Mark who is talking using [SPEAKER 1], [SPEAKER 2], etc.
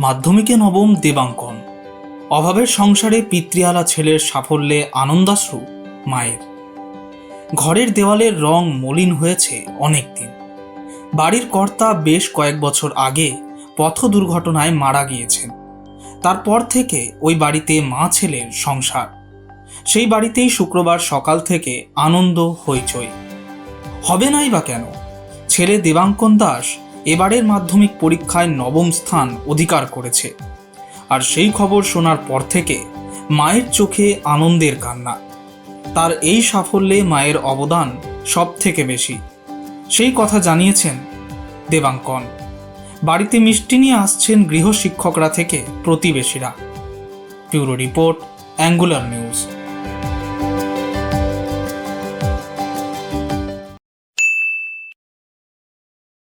[SPEAKER 1] মাধ্যমিকে নবম দেবাঙ্কন। অভাবের সংসারে পিতৃহারা ছেলের সাফল্যে আনন্দাশ্রু মায়ের। ঘরের দেওয়ালের রং মলিন হয়েছে অনেক দিন। বাড়ির কর্তা বেশ কয়েক বছর আগে পথ দুর্ঘটনায় মারা গিয়েছেন। তারপর থেকে ওই বাড়িতে মা ছেলের সংসার। সেই বাড়িতেই শুক্রবার সকাল থেকে আনন্দ হইচই। হবে নাই বা কেন? ছেলে দেবাঙ্কন দাস এবারের মাধ্যমিক পরীক্ষায় নবম স্থান অধিকার করেছে। আর সেই খবর শোনার পর থেকে মায়ের চোখে আনন্দের কান্না। তার এই সাফল্যে মায়ের অবদান সব থেকে বেশি, সেই কথা জানিয়েছেন দেবাঙ্কন। বাড়িতে মিষ্টি নিয়ে আসছেন গৃহশিক্ষকরা থেকে প্রতিবেশীরা। Bureau report, angular news.